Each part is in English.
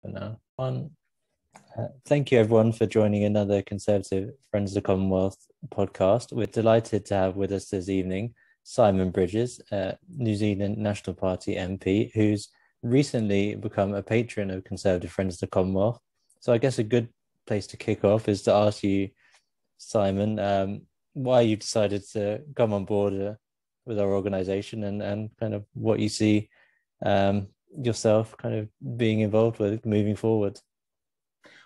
for now. Thank you, everyone, for joining another Conservative Friends of the Commonwealth podcast. We're delighted to have with us this evening Simon Bridges, New Zealand National Party MP, who's recently become a patron of Conservative Friends of the Commonwealth. So I guess a good place to kick off is to ask you, Simon, why you decided to come on board with our organisation and kind of what you see yourself kind of being involved with moving forward.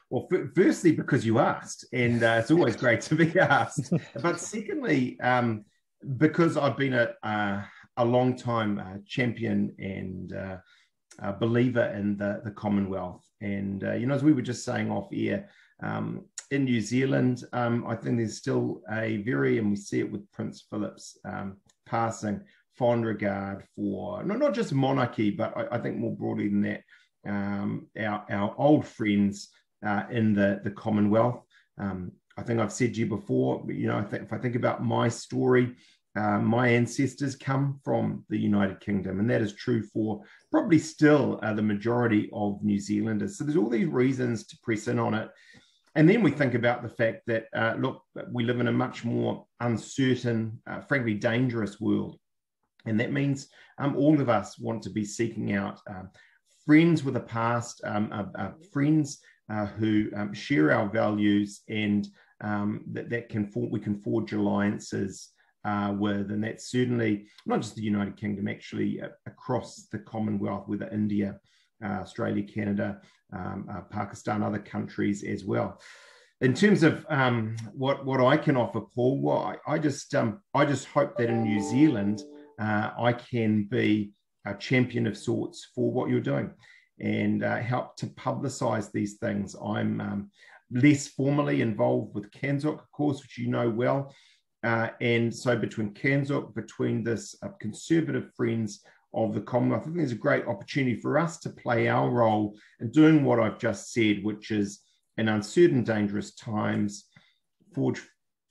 Well, firstly, because you asked, and it's always great to be asked. But secondly, because I've been a long time champion and a believer in the Commonwealth. And, as we were just saying off air, in New Zealand, I think there's still and we see it with Prince Philip's passing, fond regard for not just monarchy, but I think more broadly than that, our old friends in the Commonwealth. I think I've said to you before, if I think about my story, my ancestors come from the United Kingdom, and that is true for probably still the majority of New Zealanders. So there's all these reasons to press in on it. And then we think about the fact that, we live in a much more uncertain, frankly, dangerous world. And that means all of us want to be seeking out friends with a past, friends who share our values, and we can forge alliances with. And that's certainly not just the United Kingdom, actually across the Commonwealth, whether India, Australia, Canada, Pakistan, other countries as well. In terms of what I can offer, Paul, well, I just hope that in New Zealand I can be a champion of sorts for what you're doing, and help to publicise these things. I'm less formally involved with CANZOC, of course, which you know well. And so between CANZOC, between this Conservative Friends of the Commonwealth, I think there's a great opportunity for us to play our role in doing what I've just said, which is in uncertain, dangerous times, forge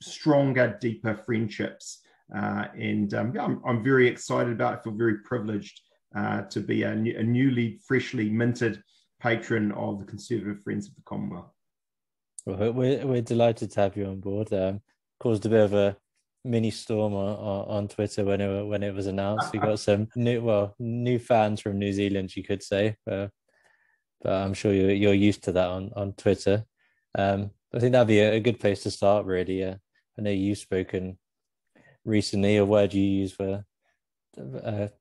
stronger, deeper friendships. I'm very excited about it. I feel very privileged to be a newly, freshly minted patron of the Conservative Friends of the Commonwealth. Well, we're delighted to have you on board. Caused a bit of a mini storm on Twitter when it was announced. We got some new fans from New Zealand, you could say, but I'm sure you're used to that on Twitter. I think that'd be a good place to start, really. I know you've spoken recently. A word you used for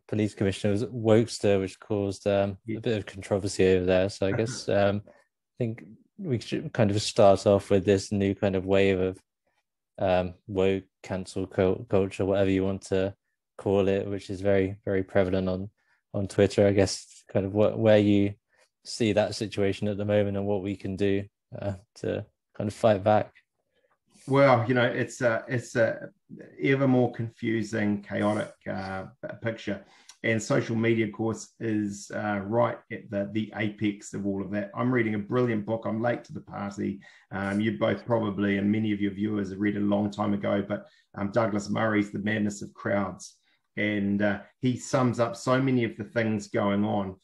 police commissioner was wokester, which caused a bit of controversy over there. So I guess I think we should kind of start off with this new kind of wave of woke cancel culture, whatever you want to call it, which is very, very prevalent on Twitter. I guess kind of where you see that situation at the moment and what we can do to kind of fight back. Well, it's a ever more confusing, chaotic picture, and social media, of course, is right at the apex of all of that. I'm reading a brilliant book. I'm late to the party. You both probably, and many of your viewers have read it a long time ago, but Douglas Murray's The Madness of Crowds, and he sums up so many of the things going on.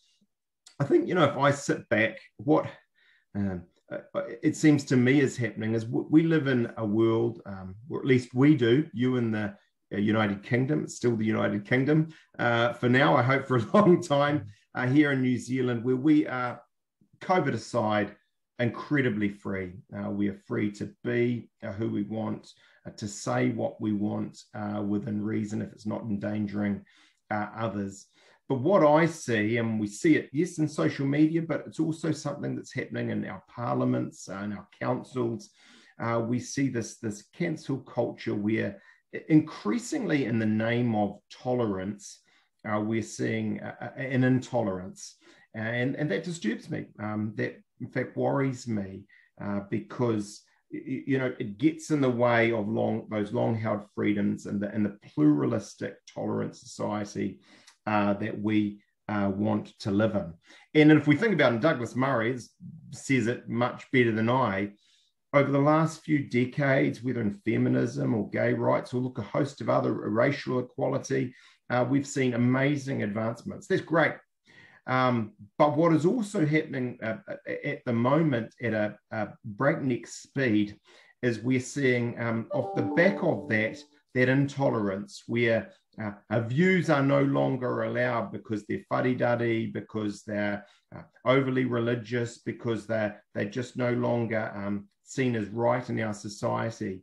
I think, if I sit back, what it seems to me is happening is we live in a world, or at least we do, you in the United Kingdom, it's still the United Kingdom for now, I hope for a long time, here in New Zealand, where we are, COVID aside, incredibly free. We are free to be who we want, to say what we want within reason, if it's not endangering others. But what I see, and we see it, yes, in social media, but it's also something that's happening in our parliaments and our councils. We see this cancel culture where increasingly in the name of tolerance, we're seeing an intolerance. And that disturbs me. That, in fact, worries me because it gets in the way of those long-held freedoms and the pluralistic, tolerant society that we want to live in. And if we think about it, Douglas Murray says it much better than I, over the last few decades, whether in feminism or gay rights, or look, a host of other racial equality, we've seen amazing advancements. That's great. But what is also happening at the moment at a breakneck speed is we're seeing off the back of that intolerance where views are no longer allowed because they're fuddy-duddy, because they're overly religious, because they're just no longer seen as right in our society.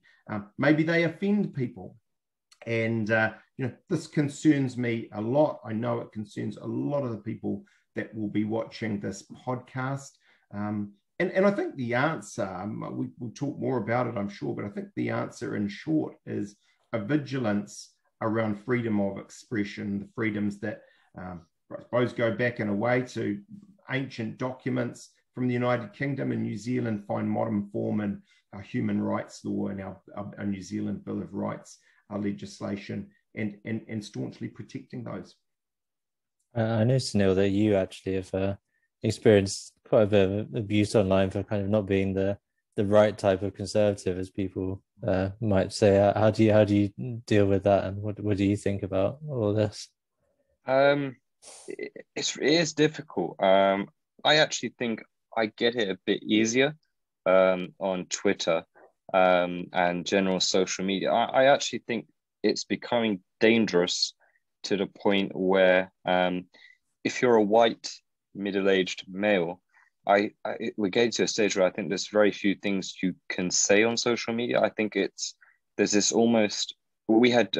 Maybe they offend people. And, this concerns me a lot. I know it concerns a lot of the people that will be watching this podcast. And I think the answer, we'll talk more about it, I'm sure, but I think the answer in short is a vigilance around freedom of expression, the freedoms that I suppose go back in a way to ancient documents from the United Kingdom and New Zealand, find modern form in our human rights law and our New Zealand Bill of Rights, our legislation, and staunchly protecting those. I know, Sunil, that you actually have experienced quite a bit of abuse online for kind of not being the right type of conservative, as people might say. How do you deal with that, and what do you think about all this? It is difficult. I actually think I get it a bit easier on Twitter and general social media. I actually think it's becoming dangerous to the point where if you're a white middle-aged male, we're getting to a stage where I think there's very few things you can say on social media. I think there's this almost, when we had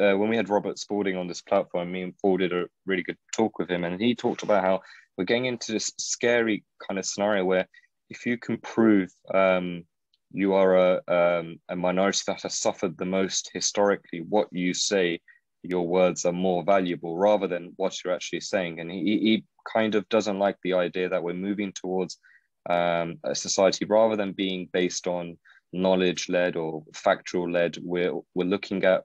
Robert Spalding on this platform, me and Paul did a really good talk with him, and he talked about how we're getting into this scary kind of scenario where if you can prove you are a minority that has suffered the most historically, what you say, your words are more valuable rather than what you're actually saying. And he kind of doesn't like the idea that we're moving towards a society rather than being based on knowledge-led or factual-led. We're looking at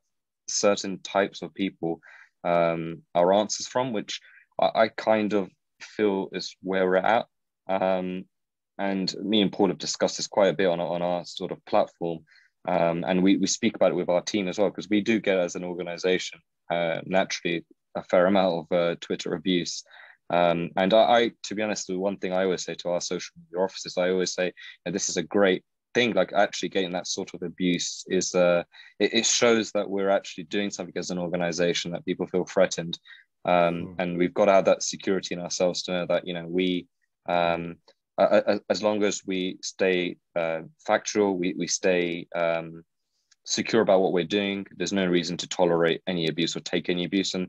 certain types of people our answers from, which I kind of feel is where we're at. And me and Paul have discussed this quite a bit on our sort of platform. And we speak about it with our team as well, because we do get, as an organization, naturally a fair amount of Twitter abuse. And I, to be honest, the one thing I always say to our social media officers, I always say, this is a great thing. Like, actually getting that sort of abuse is, it shows that we're actually doing something as an organization, that people feel threatened. And we've got to have that security in ourselves to know that, we, as long as we stay factual, we stay secure about what we're doing, there's no reason to tolerate any abuse or take any abuse. And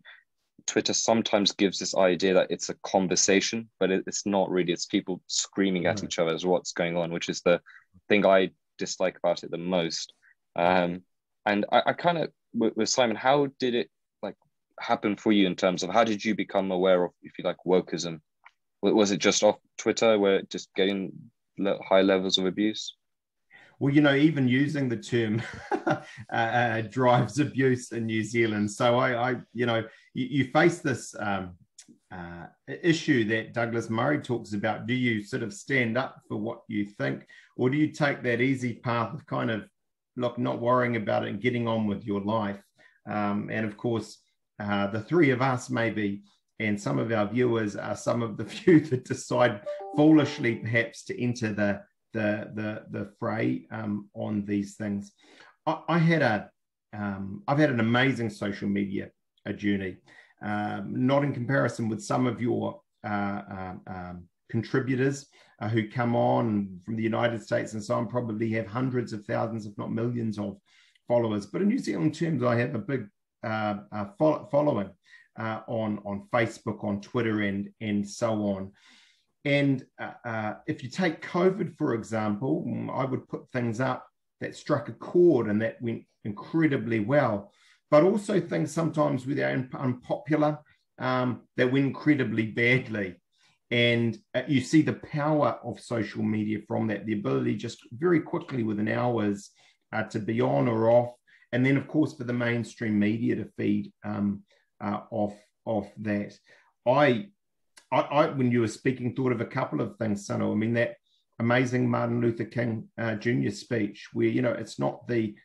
Twitter sometimes gives this idea that it's a conversation, but it's not really. It's people screaming at each other as what's going on, which is the thing I dislike about it the most. And I kind of, with Simon, how did it happen for you in terms of how did you become aware of, if you like, wokeism? Was it just off Twitter where just getting high levels of abuse? Well, even using the term drives abuse in New Zealand. So you face this issue that Douglas Murray talks about. Do you sort of stand up for what you think, or do you take that easy path of kind of not worrying about it and getting on with your life? And of course, the three of us maybe, and some of our viewers are some of the few that decide foolishly perhaps to enter the fray on these things. I've had an amazing social media journey, not in comparison with some of your contributors who come on from the United States and so on, probably have hundreds of thousands, if not millions of followers. But in New Zealand terms, I have a big following on Facebook, on Twitter, and so on. And if you take COVID, for example, I would put things up that struck a chord and that went incredibly well, but also things sometimes with our unpopular that went incredibly badly. And you see the power of social media from that, the ability just very quickly within hours to be on or off. And then, of course, for the mainstream media to feed off that. I, when you were speaking, thought of a couple of things, Sano. I mean, that amazing Martin Luther King Jr. speech where, it's not the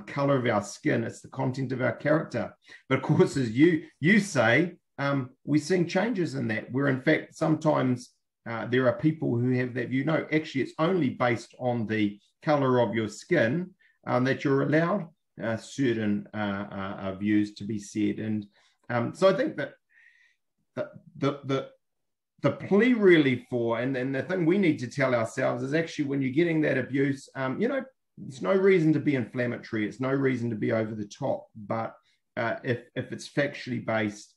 color of our skin, it's the content of our character. But of course, as you say, we're seeing changes in that, where in fact sometimes there are people who have that view. No, actually, it's only based on the color of your skin that you're allowed certain views to be said. And so I think that the plea really for, and the thing we need to tell ourselves is actually when you're getting that abuse, it's no reason to be inflammatory. It's no reason to be over the top. But if it's factually based,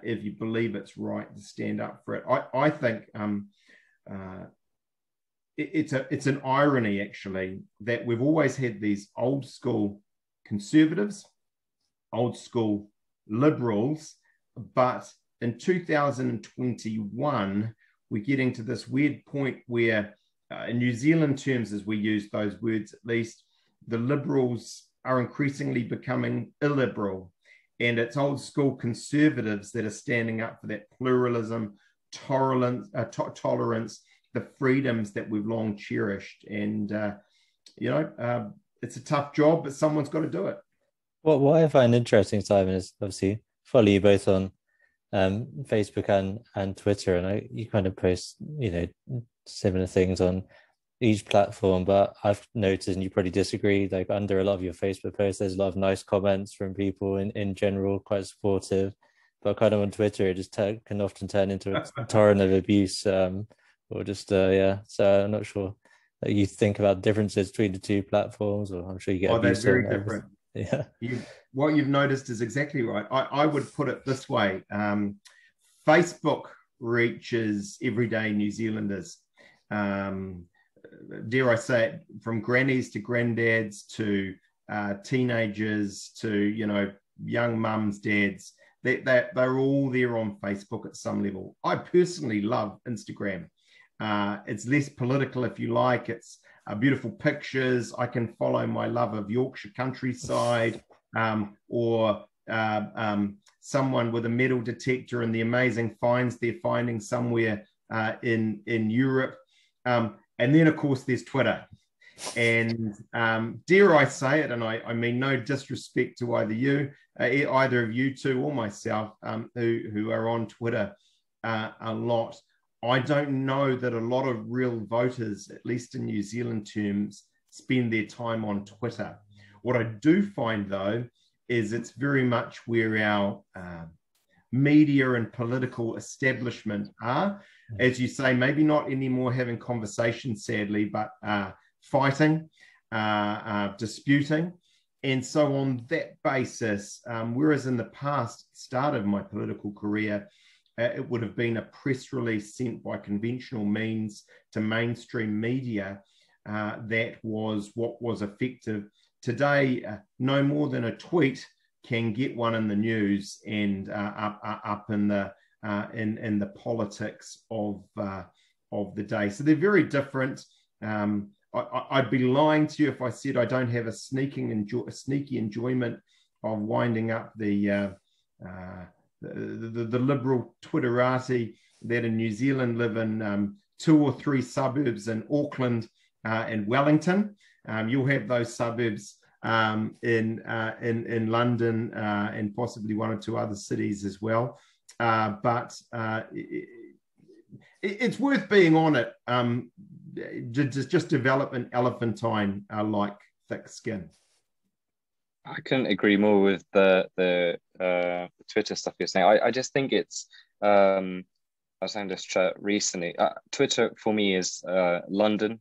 if you believe it's right, to stand up for it. I think it's an irony, actually, that we've always had these old school conservatives, old school liberals, but in 2021, we're getting to this weird point where, in New Zealand terms, as we use those words at least, the liberals are increasingly becoming illiberal. And it's old school conservatives that are standing up for that pluralism, tolerance, the freedoms that we've long cherished. And, it's a tough job, but someone's got to do it. What I find interesting, Simon, is obviously follow you both on Facebook and Twitter, and you kind of post, similar things on each platform. But I've noticed, and you probably disagree, like under a lot of your Facebook posts, there's a lot of nice comments from people in general, quite supportive. But kind of on Twitter, it just can often turn into a torrent of abuse, or just So I'm not sure that you think about differences between the two platforms, or I'm sure you get abuse. They're very different. Yeah. What you've noticed is exactly right. I would put it this way. Facebook reaches everyday New Zealanders. Dare I say it, from grannies to granddads to teenagers to, young mums, dads. They're all there on Facebook at some level. I personally love Instagram. It's less political, if you like. It's beautiful pictures. I can follow my love of Yorkshire countryside, or someone with a metal detector and the amazing finds they're finding somewhere in Europe. And then, of course, there's Twitter. And dare I say it, and I mean no disrespect to either of you two or myself, who are on Twitter a lot. I don't know that a lot of real voters, at least in New Zealand terms, spend their time on Twitter. What I do find, though, is it's very much where our media and political establishment are. As you say, maybe not anymore having conversations, sadly, but fighting, disputing. And so on that basis, whereas in the past, start of my political career, it would have been a press release sent by conventional means to mainstream media that was what was effective. Today, no more than a tweet can get one in the news and up in the politics of the day. So they're very different. I'd be lying to you if I said I don't have a sneaky enjoyment of winding up the liberal Twitterati that in New Zealand live in 2 or 3 suburbs in Auckland and Wellington. You'll have those suburbs in London and possibly 1 or 2 other cities as well. But it's worth being on it. Just develop an elephantine like thick skin. I couldn't agree more with the Twitter stuff you're saying. I just think it's I was saying this recently. Twitter for me is London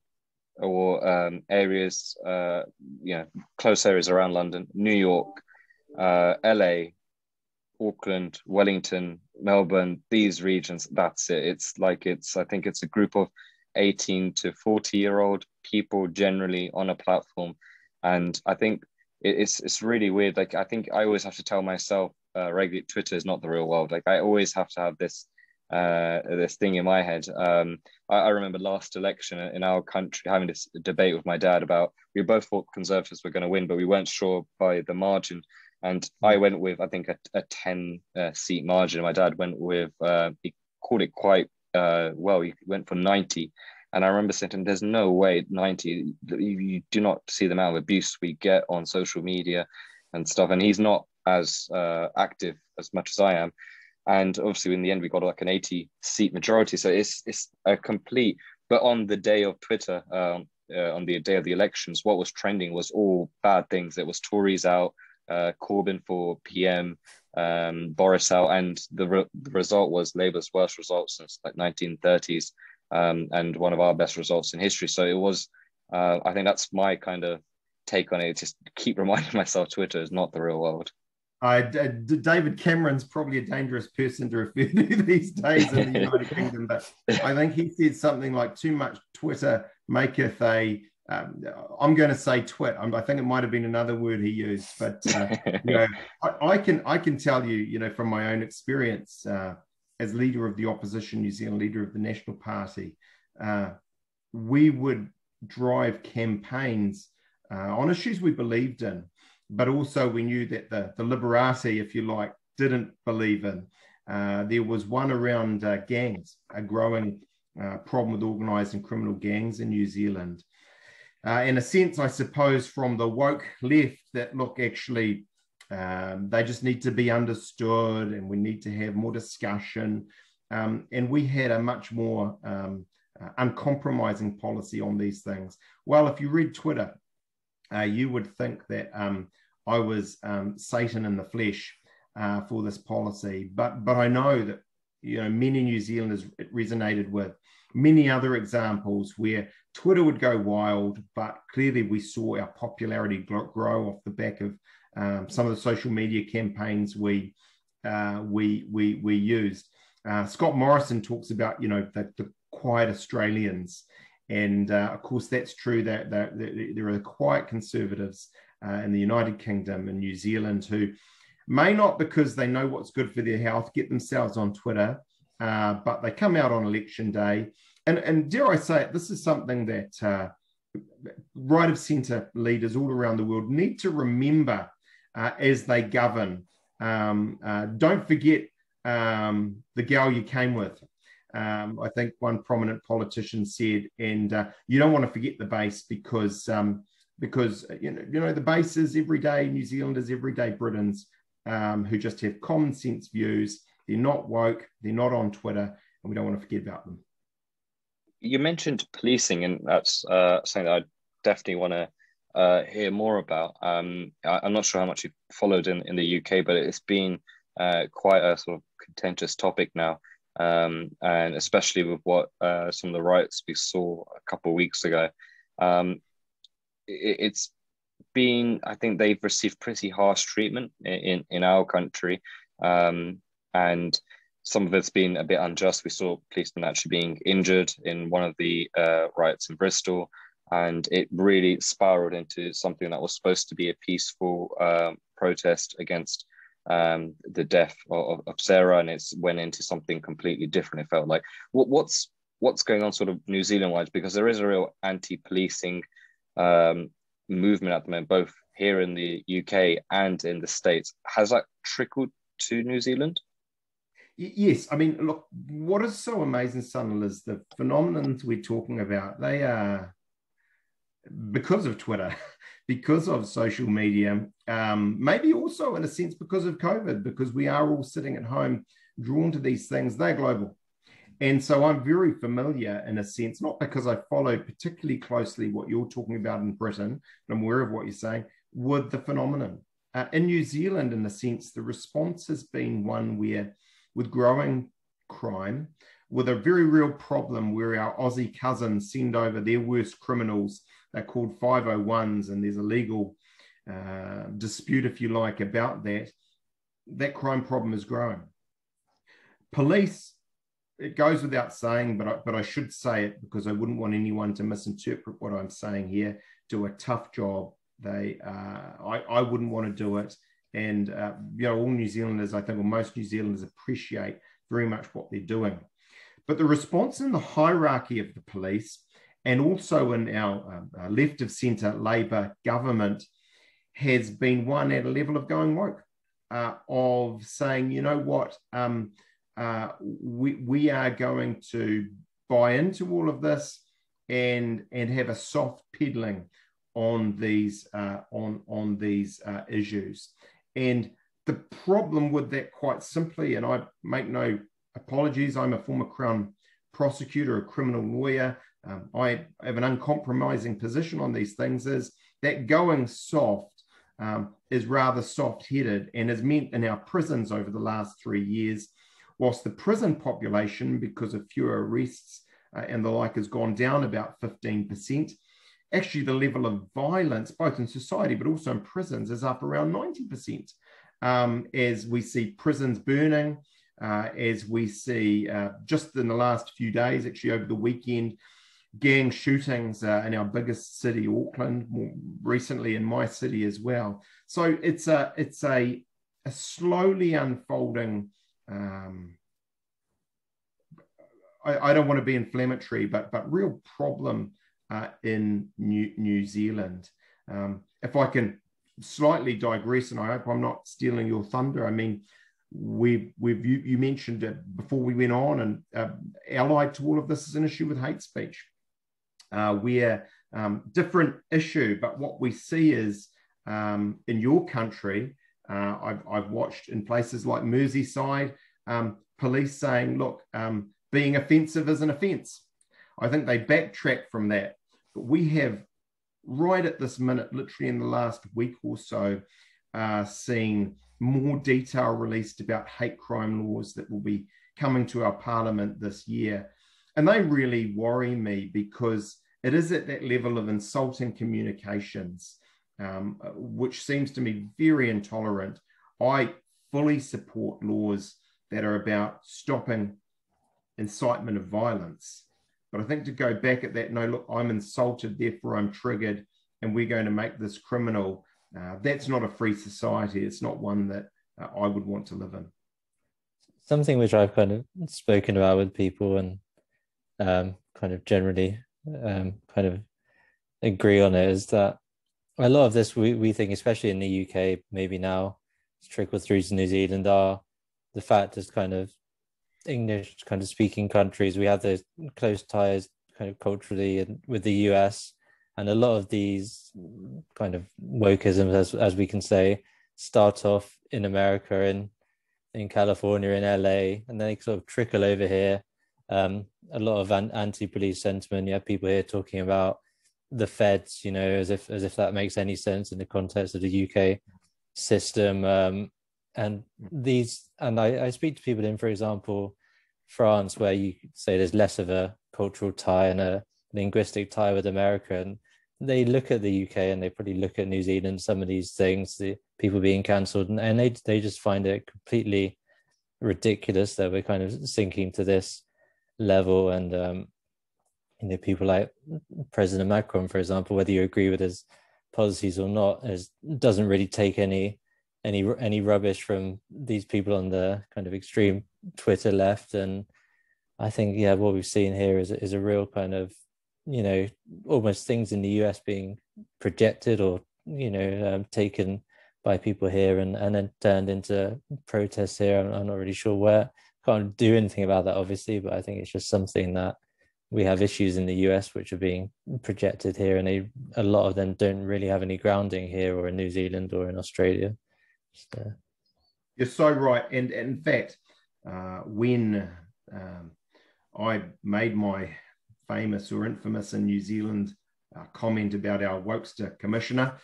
or areas, close areas around London, New York, LA, Auckland, Wellington, Melbourne, these regions. That's it. I think it's a group of 18 to 40-year-old people generally on a platform. And I think it's really weird. Like, I think I always have to tell myself regularly, Twitter is not the real world. Like, I always have to have this thing in my head. I remember last election in our country having this debate with my dad about, we both thought Conservatives were going to win, but we weren't sure by the margin. And I went with, I think, a 10 seat margin. My dad went with, he called it quite well. He went for 90. And I remember saying to him, there's no way 90, you do not see the amount of abuse we get on social media and stuff. And he's not as active as much as I am. And obviously, in the end, we got like an 80-seat majority. So it's a complete. But on the day of Twitter, on the day of the elections, what was trending was all bad things. It was Tories out, Corbyn for PM, Boris out, and the result was Labour's worst result since like 1930s, and one of our best results in history. So it was. I think that's my kind of take on it. Just keep reminding myself Twitter is not the real world. David Cameron's probably a dangerous person to refer to these days in the United Kingdom, but I think he said something like, too much Twitter maketh a, I'm going to say twit. I think it might have been another word he used, but I can tell you, from my own experience as leader of the opposition New Zealand, leader of the National Party, we would drive campaigns on issues we believed in. But also we knew that the liberati, if you like, didn't believe in. There was one around gangs, a growing problem with organised and criminal gangs in New Zealand. In a sense, I suppose, from the woke left, that look, actually, they just need to be understood and we need to have more discussion. And we had a much more uncompromising policy on these things. Well, if you read Twitter, you would think that I was Satan in the flesh for this policy, but I know that many New Zealanders it resonated with. Many other examples where Twitter would go wild, but clearly we saw our popularity grow off the back of some of the social media campaigns we used. Scott Morrison talks about the quiet Australians. And of course, that's true that there are quiet conservatives in the United Kingdom and New Zealand who may not, because they know what's good for their health, get themselves on Twitter, but they come out on election day. And dare I say it, this is something that right of centre leaders all around the world need to remember as they govern. Don't forget the gal you came with. I think one prominent politician said, and you don't want to forget the base because the base is everyday New Zealanders, everyday Britons who just have common sense views. They're not woke, they're not on Twitter, and we don't want to forget about them. You mentioned policing, and that's something that I definitely want to hear more about. I'm not sure how much you've followed in the UK, but it's been quite a sort of contentious topic now. And especially with what some of the riots we saw a couple of weeks ago, it's been, I think they've received pretty harsh treatment in our country, and some of it's been a bit unjust. We saw policemen actually being injured in one of the riots in Bristol, and it really spiraled into something that was supposed to be a peaceful protest against the death of Sarah, and it's went into something completely different. It felt like what's going on sort of New Zealand wise, because there is a real anti-policing movement at the moment, both here in the UK and in the States. Has that trickled to New Zealand? Yes, I mean, look, what is so amazing, Sunil, is the phenomenons we're talking about. They are because of Twitter, because of social media, maybe also in a sense because of COVID, because we are all sitting at home drawn to these things. They're global. And so I'm very familiar in a sense, not because I follow particularly closely what you're talking about in Britain, but I'm aware of what you're saying, with the phenomenon. In New Zealand, in a sense, the response has been one where, with growing crime, with a very real problem where our Aussie cousins send over their worst criminals. They're called 501s, and there's a legal dispute, if you like, about that. That crime problem is growing. Police, it goes without saying, but I should say it because I wouldn't want anyone to misinterpret what I'm saying here, do a tough job. I wouldn't want to do it. And all New Zealanders, I think, or most New Zealanders appreciate very much what they're doing. But the response in the hierarchy of the police, and also in our left of centre Labour government, has been one at a level of going woke, of saying, you know what, we are going to buy into all of this and have a soft peddling on these issues. And The problem with that, quite simply, and I make no apologies, I'm a former Crown prosecutor, a criminal lawyer. I have an uncompromising position on these things, is that going soft is rather soft-headed and has meant in our prisons over the last 3 years, whilst the prison population, because of fewer arrests and the like, has gone down about 15%, actually the level of violence, both in society but also in prisons, is up around 90%. As we see prisons burning, as we see just in the last few days, actually over the weekend, gang shootings in our biggest city, Auckland, more recently in my city as well. So it's a slowly unfolding, I don't want to be inflammatory, but real problem in New Zealand. If I can slightly digress, and I hope I'm not stealing your thunder. I mean, you mentioned it before we went on, and allied to all of this is an issue with hate speech. We're different issue, but what we see is in your country, I've watched in places like Merseyside, police saying, look, being offensive is an offence. I think they backtrack from that, but we have right at this minute, literally in the last week or so, seeing more detail released about hate crime laws that will be coming to our parliament this year. And they really worry me, because it is at that level of insulting communications, which seems to me very intolerant. I fully support laws that are about stopping incitement of violence. But I think to go back at that, no, look, I'm insulted, therefore I'm triggered, and we're going to make this criminal. That's not a free society. It's not one that I would want to live in. Something which I've kind of spoken about with people and kind of generally kind of agree on it is that a lot of this we think, especially in the UK, maybe now it's trickled through to New Zealand, are the fact is kind of English kind of speaking countries, we have those close ties kind of culturally and with the US, and a lot of these kind of woke-isms, as we can say, start off in America, in California, in LA, and then they sort of trickle over here. A lot of anti-police sentiment. You have people here talking about the feds, you know, as if that makes any sense in the context of the UK system. And I speak to people in, for example, France, where you could say there's less of a cultural tie and a linguistic tie with America, and they look at the UK and they probably look at New Zealand, some of these things, the people being cancelled, and they just find it completely ridiculous that we're kind of sinking to this level. And you know, people like President Macron, for example, whether you agree with his policies or not, doesn't really take any rubbish from these people on the kind of extreme Twitter left. And I think, yeah, what we've seen here is a real kind of, you know, almost things in the US being projected or, you know, taken by people here and then turned into protests here. I'm not really sure where. Can't do anything about that, obviously, but I think it's just something that we have issues in the US which are being projected here, and a lot of them don't really have any grounding here or in New Zealand or in Australia. You're so right. And in fact, when I made my famous or infamous in New Zealand comment about our Wokester commissioner,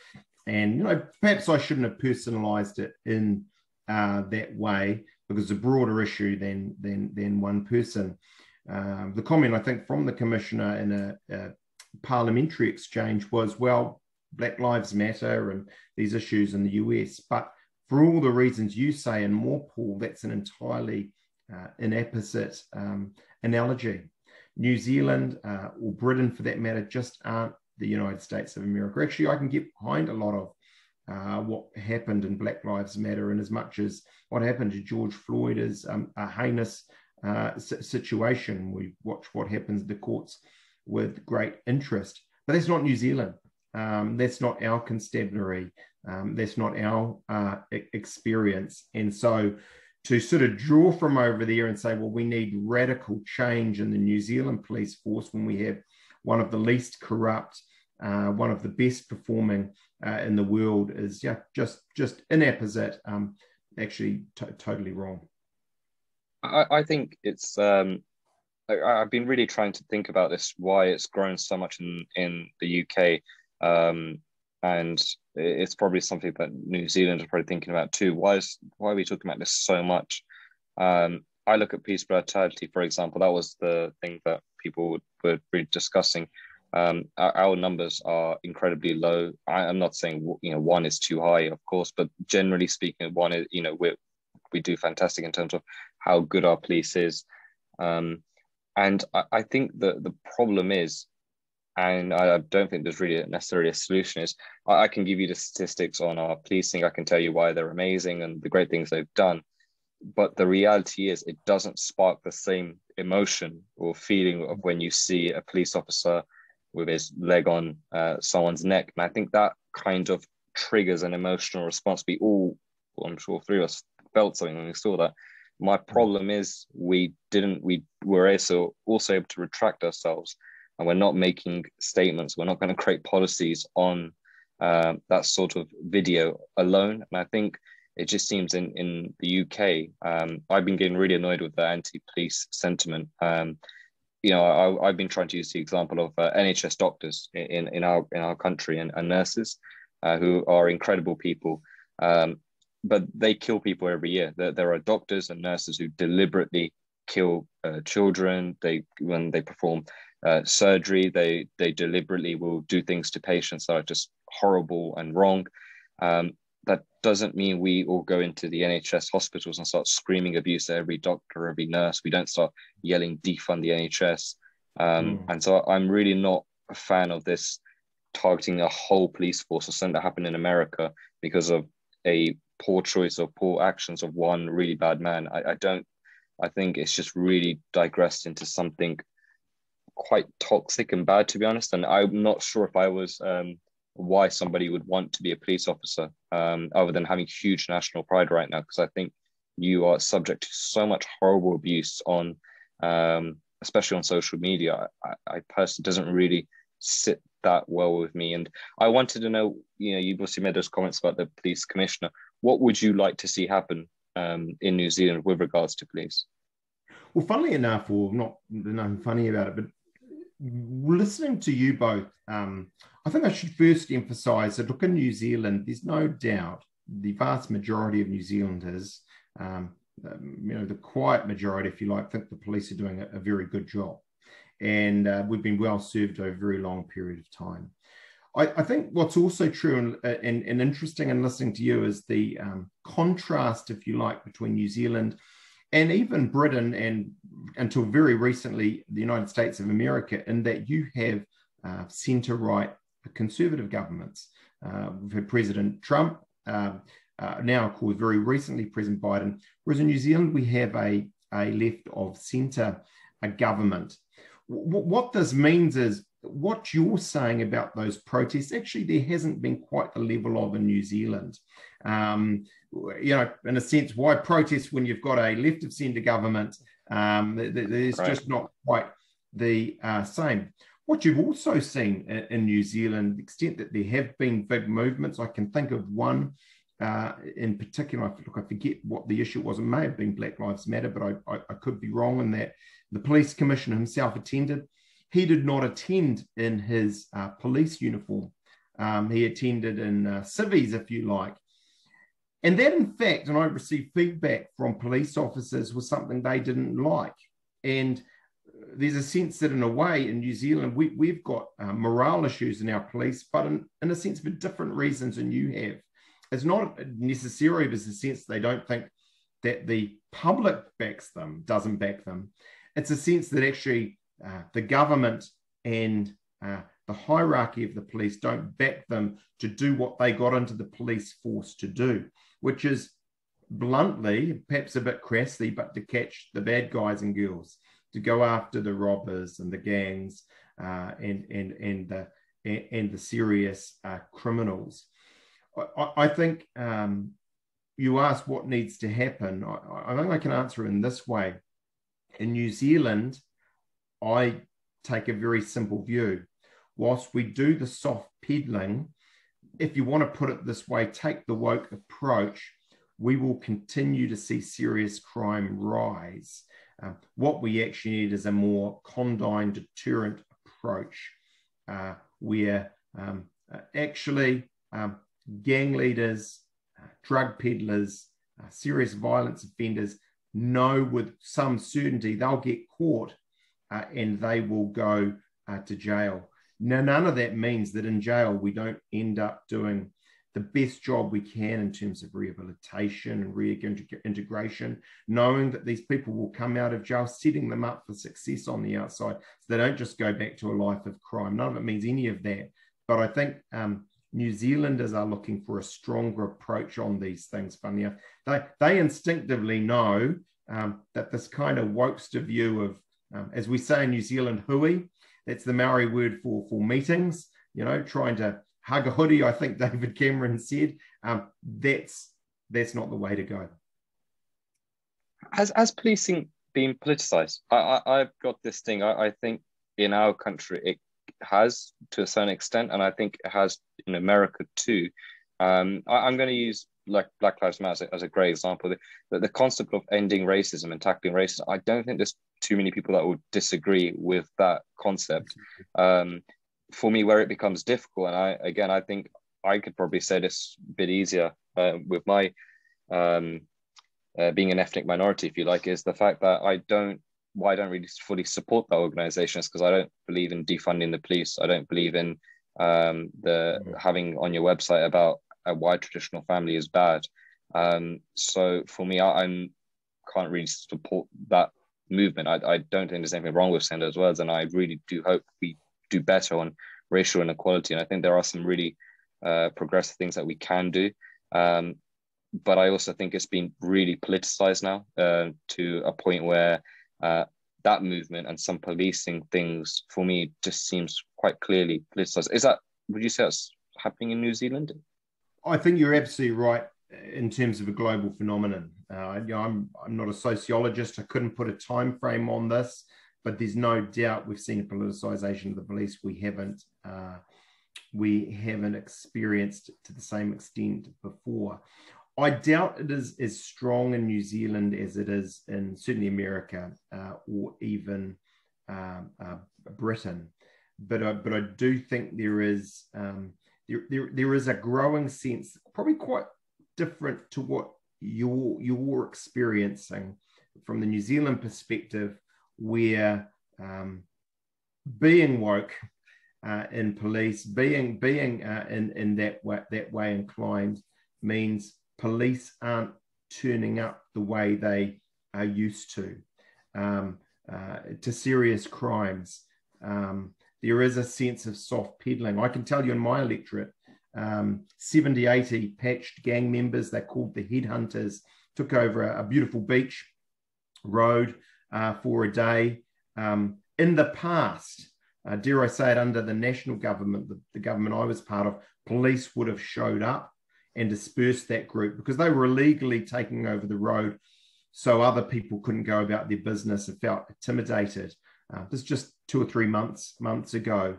and, you know, perhaps I shouldn't have personalized it in that way, because it's a broader issue than one person. The comment, I think, from the commissioner in a parliamentary exchange was, well, Black Lives Matter and these issues in the US, but for all the reasons you say and more, Paul, that's an entirely inapposite analogy. New Zealand, or Britain for that matter, just aren't the United States of America. Actually, I can get behind a lot of what happened in Black Lives Matter, in as much as what happened to George Floyd is a heinous situation. We watch what happens in the courts with great interest, but that's not New Zealand. That's not our constabulary. That's not our experience. And so to sort of draw from over there and say, well, we need radical change in the New Zealand police force when we have one of the least corrupt, one of the best performing in the world, is just inapposite. actually totally wrong. I think it's I've been really trying to think about this, why it's grown so much in the UK, and it's probably something that New Zealand are probably thinking about too. Why are we talking about this so much? I look at police brutality, for example. That was the thing that people were really discussing. Our numbers are incredibly low. I'm not saying one is too high, of course, but generally speaking, one is we do fantastic in terms of how good our police is. And I think that the problem is, and I don't think there's really necessarily a solution, is I can give you the statistics on our policing. I can tell you why they're amazing and the great things they've done. But the reality is it doesn't spark the same emotion or feeling of when you see a police officer with his leg on someone's neck. And I think that kind of triggers an emotional response. Well, I'm sure three of us felt something when we saw that. My problem is we were also able to retract ourselves, and we're not making statements. We're not going to create policies on that sort of video alone. And I think it just seems in the UK, I've been getting really annoyed with the anti-police sentiment. I've been trying to use the example of NHS doctors in our country and nurses who are incredible people. But they kill people every year. There are doctors and nurses who deliberately kill children. When they perform surgery, they deliberately will do things to patients that are just horrible and wrong. That doesn't mean we all go into the NHS hospitals and start screaming abuse at every doctor, every nurse. We don't start yelling defund the NHS. And so I'm really not a fan of this targeting a whole police force or something that happened in America because of a poor choice or poor actions of one really bad man. I think it's just really digressed into something quite toxic and bad, to be honest. And I'm not sure if I was why somebody would want to be a police officer, other than having huge national pride right now, because I think you are subject to so much horrible abuse on, especially on social media. I personally doesn't really sit that well with me. And I wanted to know, you've also made those comments about the police commissioner. What would you like to see happen in New Zealand with regards to police? Well, funnily enough, or not nothing funny about it, but listening to you both, I think I should first emphasise that, look, in New Zealand, there's no doubt the vast majority of New Zealanders, the quiet majority, if you like, think the police are doing a very good job. And we've been well served over a very long period of time. I think what's also true and interesting in listening to you is the contrast, if you like, between New Zealand and even Britain, and until very recently, the United States of America, in that you have centre-right conservative governments. We've had President Trump, now, of course, very recently President Biden, whereas in New Zealand, we have a left of centre government. What this means is, what you're saying about those protests, actually, there hasn't been quite the level of in New Zealand. In a sense, why protest when you've got a left of centre government? There's right. Just not quite the same. What you've also seen in New Zealand, the extent that there have been big movements, I can think of one in particular. I forget what the issue was. It may have been Black Lives Matter, but I could be wrong in that. The police commissioner himself attended. He did not attend in his police uniform. He attended in civvies, if you like. And that, in fact, and I received feedback from police officers, was something they didn't like. And there's a sense that, in a way, in New Zealand, we've got morale issues in our police, but in a sense for different reasons than you have. It's not necessarily as a sense they don't think that the public doesn't back them. It's a sense that actually the government and the hierarchy of the police don't back them to do what they got into the police force to do, which is, bluntly, perhaps a bit crassly, but to catch the bad guys and girls, to go after the robbers and the gangs and the serious criminals. I think you asked what needs to happen. I think I can answer in this way. In New Zealand, I take a very simple view. Whilst we do the soft peddling, if you want to put it this way, take the woke approach, we will continue to see serious crime rise. What we actually need is a more condign, deterrent approach where actually gang leaders, drug peddlers, serious violence offenders know with some certainty they'll get caught and they will go to jail. Now, none of that means that in jail we don't end up doing the best job we can in terms of rehabilitation and reintegration, knowing that these people will come out of jail, setting them up for success on the outside, so they don't just go back to a life of crime. None of it means any of that. But I think New Zealanders are looking for a stronger approach on these things. Funny enough, they instinctively know that this kind of wokester view of, as we say in New Zealand, hui, that's the Maori word for meetings, trying to hug a hoodie, I think David Cameron said, that's not the way to go. Has policing been politicized? I've got this thing. I think in our country it has to a certain extent, and I think it has in America too. I'm going to use like Black Lives Matter as a great example. The concept of ending racism and tackling racism, I don't think there's too many people that would disagree with that concept. For me, where it becomes difficult, and I think I could probably say this a bit easier with my being an ethnic minority, if you like, is the fact that I don't really fully support that organization is because I don't believe in defunding the police. I don't believe in having on your website about why traditional family is bad. So for me, I can't really support that movement. I don't think there's anything wrong with saying those words, and I really do hope we do better on racial inequality. And I think there are some really progressive things that we can do. But I also think it's been really politicized now to a point where that movement and some policing things, for me, just seems quite clearly politicized. Would you say that's happening in New Zealand? I think you're absolutely right in terms of a global phenomenon. I'm not a sociologist. I couldn't put a time frame on this, but there's no doubt we've seen a politicization of the police. We haven't experienced to the same extent before. I doubt it is as strong in New Zealand as it is in certainly America or even Britain. But I do think there is a growing sense, probably quite different to what you're experiencing from the New Zealand perspective, where being woke in police, being in that way inclined, means police aren't turning up the way they are used to serious crimes. There is a sense of soft peddling. I can tell you in my electorate, 70, 80 patched gang members, they're called the headhunters, took over a beautiful beach road for a day. In the past, dare I say it, under the national government, the government I was part of, police would have showed up and dispersed that group because they were illegally taking over the road, so other people couldn't go about their business and felt intimidated. This is just 2 or 3 months ago.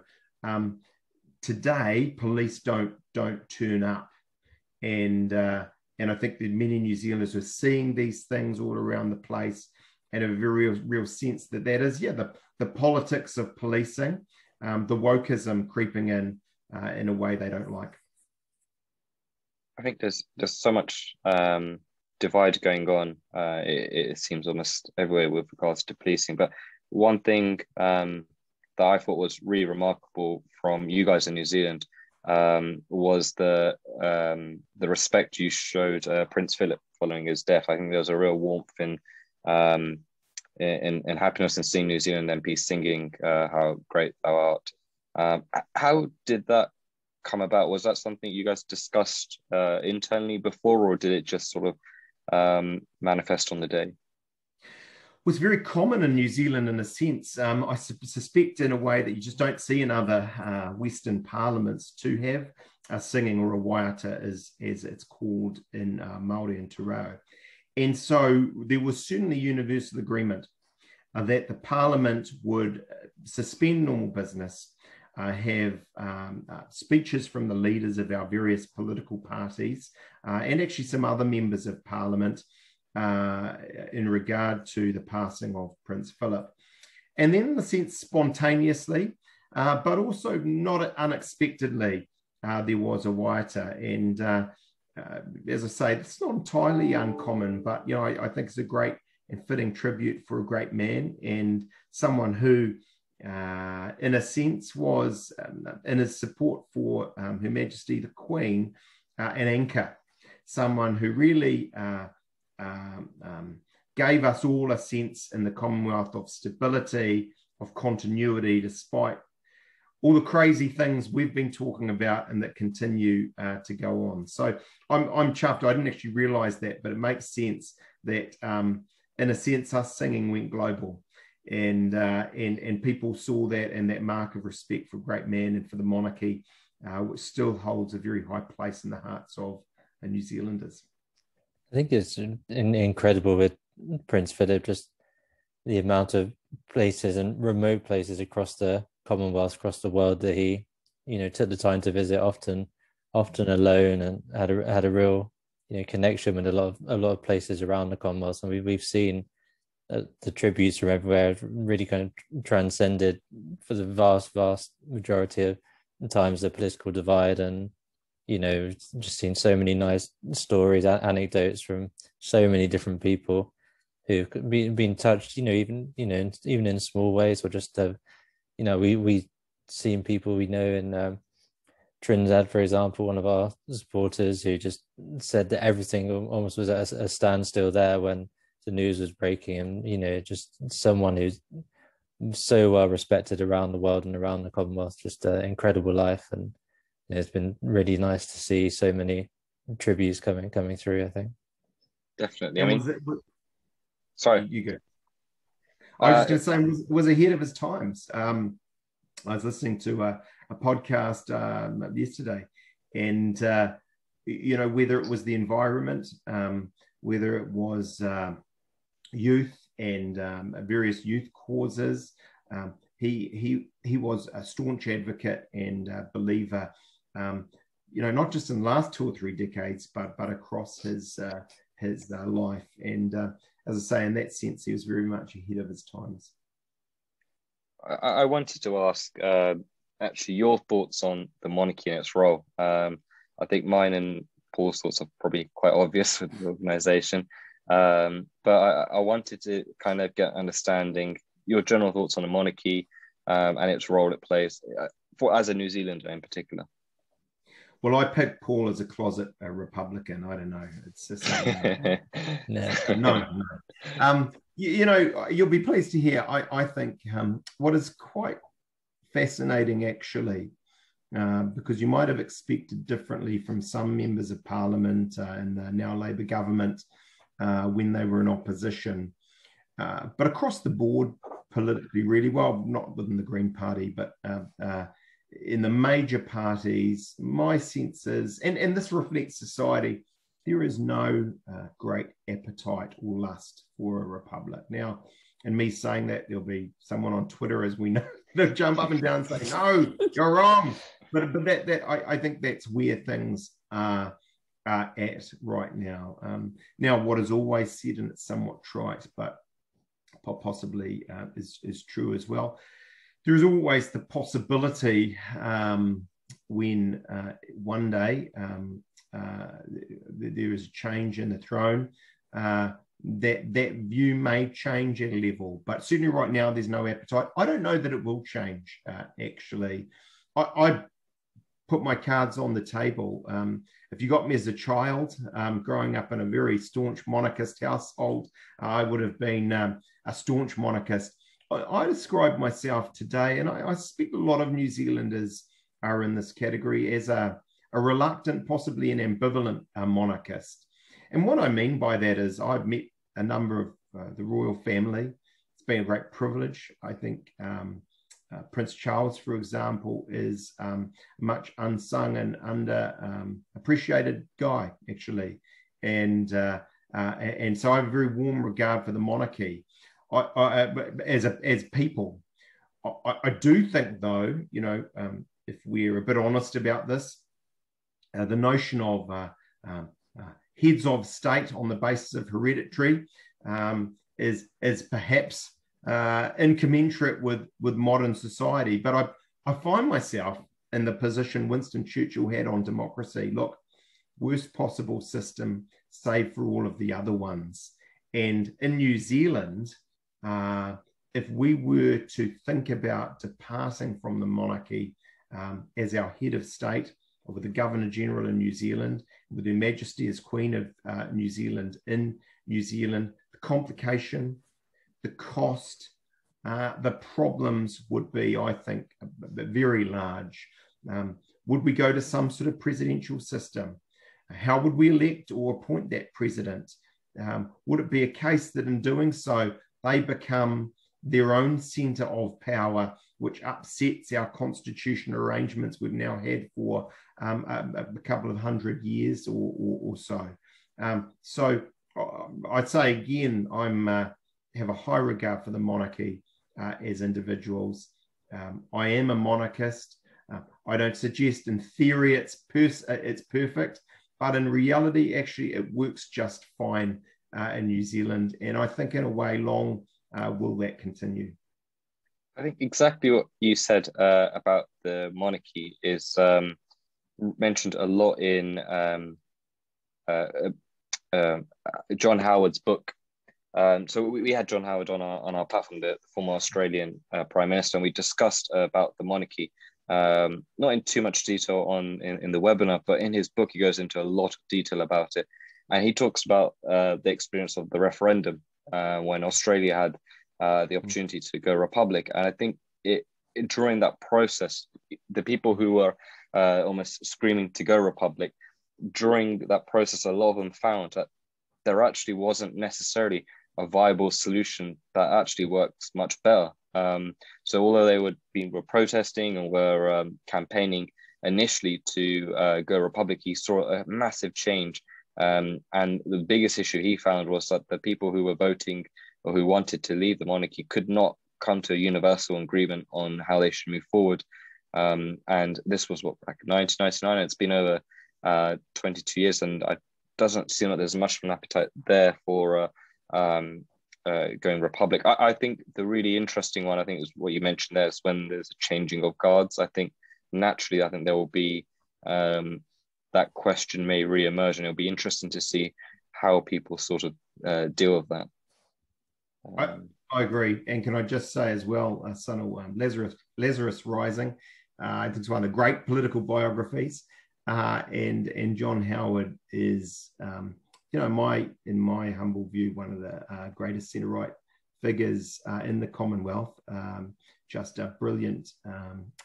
Today, police don't turn up, and I think that many New Zealanders are seeing these things all around the place and have a very real sense that is the politics of policing, the wokeism creeping in a way they don't like. I think there's so much divide going on. It seems almost everywhere with regards to policing. But one thing that I thought was really remarkable from you guys in New Zealand was the respect you showed Prince Philip following his death. I think there was a real warmth in happiness in seeing New Zealand MPs singing how great thou art. How did that come about? Was that something you guys discussed internally before, or did it just sort of manifest on the day? It was very common in New Zealand in a sense. I suspect in a way that you just don't see in other Western parliaments to have a singing or a waiata, as it's called in Māori and Te Reo. And so there was certainly universal agreement that the parliament would suspend normal business, have speeches from the leaders of our various political parties and actually some other members of Parliament in regard to the passing of Prince Philip. And then, in a sense, spontaneously, but also not unexpectedly, there was a waiata. And as I say, it's not entirely uncommon, but, I think it's a great and fitting tribute for a great man and someone who, in a sense, was in his support for Her Majesty the Queen, an anchor, someone who really gave us all a sense in the Commonwealth of stability, of continuity, despite all the crazy things we've been talking about and that continue to go on. So I'm chuffed. I didn't actually realise that, but it makes sense that, in a sense, us singing went global. And people saw that, and that mark of respect for a great man and for the monarchy, which still holds a very high place in the hearts of New Zealanders. I think it's incredible with Prince Philip, just the amount of places and remote places across the Commonwealth, across the world that he, took the time to visit, often alone, and had a real, connection with a lot of places around the Commonwealth. And we've seen the tributes from everywhere really kind of transcended for the vast majority of times the political divide, and just seen so many nice stories, anecdotes from so many different people who've been touched, even in small ways, or just have, we seen people we know in Trinidad, for example, one of our supporters who just said that everything almost was at a standstill there when the news was breaking, and just someone who's so well respected around the world and around the Commonwealth, just an incredible life. And it's been really nice to see so many tributes coming through, I think. Definitely. Sorry, you go. I was just going to say, was ahead of his times. I was listening to a podcast yesterday, and whether it was the environment, whether it was youth and various youth causes, he was a staunch advocate and believer, not just in the last 2 or 3 decades, but across his life. And as I say, in that sense, he was very much ahead of his times. I wanted to ask actually your thoughts on the monarchy and its role. I think mine and Paul's thoughts are probably quite obvious with the organisation, but I wanted to kind of get understanding your general thoughts on the monarchy and its role it plays as a New Zealander in particular. Well, I picked Paul as a closet Republican. I don't know. It's just no. You'll be pleased to hear. I think what is quite fascinating, actually, because you might have expected differently from some members of Parliament and the now Labour government when they were in opposition, but across the board politically, really well, not within the Green Party, but in the major parties, my sense is, and this reflects society, there is no great appetite or lust for a republic. Now, and me saying that, there'll be someone on Twitter, as we know, they'll jump up and down and say, no, you're wrong. But I think that's where things are at right now. Now, what is always said, and it's somewhat trite, but possibly is true as well, there is always the possibility when one day there is a change in the throne, that view may change at a level. But certainly right now, there's no appetite. I don't know that it will change, actually. I put my cards on the table. If you got me as a child, growing up in a very staunch monarchist household, I would have been a staunch monarchist. I describe myself today, and I suspect a lot of New Zealanders are in this category, as a reluctant, possibly an ambivalent monarchist. And what I mean by that is I've met a number of the royal family. It's been a great privilege. I think Prince Charles, for example, is a much unsung and underappreciated guy, actually. And so I have a very warm regard for the monarchy. As people, I do think, though, if we're a bit honest about this, the notion of heads of state on the basis of hereditary is perhaps incommensurate with modern society. But I find myself in the position Winston Churchill had on democracy. Look, worst possible system, save for all of the other ones. And in New Zealand, if we were to think about departing from the monarchy as our head of state, or with the Governor General in New Zealand, with Her Majesty as Queen of New Zealand in New Zealand, the complication, the cost, the problems would be, I think, very large. Would we go to some sort of presidential system? How would we elect or appoint that president? Would it be a case that in doing so, they become their own centre of power, which upsets our constitutional arrangements we've now had for a couple of 100 years or so? So I'd say, again, have a high regard for the monarchy as individuals. I am a monarchist. I don't suggest in theory it's perfect, but in reality, actually, it works just fine in New Zealand. And I think in a way, long will that continue. I think exactly what you said about the monarchy is mentioned a lot in John Howard's book. So we had John Howard on our platform, the former Australian Prime Minister, and we discussed about the monarchy, not in too much detail in the webinar, but in his book, he goes into a lot of detail about it. And he talks about the experience of the referendum when Australia had the opportunity to go republic. And I think during that process, the people who were almost screaming to go republic, during that process, a lot of them found that there actually wasn't necessarily a viable solution that actually works much better. So although they were protesting and were campaigning initially to go republic, he saw a massive change. And the biggest issue he found was that the people who were voting or who wanted to leave the monarchy could not come to a universal agreement on how they should move forward. And this was back in 1999. It's been over 22 years, and it doesn't seem like there's much of an appetite there for going republic. I think the really interesting one, I think, is what you mentioned there, is when there's a changing of guards. I think naturally, there will be that question may re-emerge, and it'll be interesting to see how people sort of deal with that. I agree. And can I just say as well, son of Lazarus Rising, I think it's one of the great political biographies. And John Howard is, in my humble view, one of the greatest centre-right figures in the Commonwealth. Just a brilliant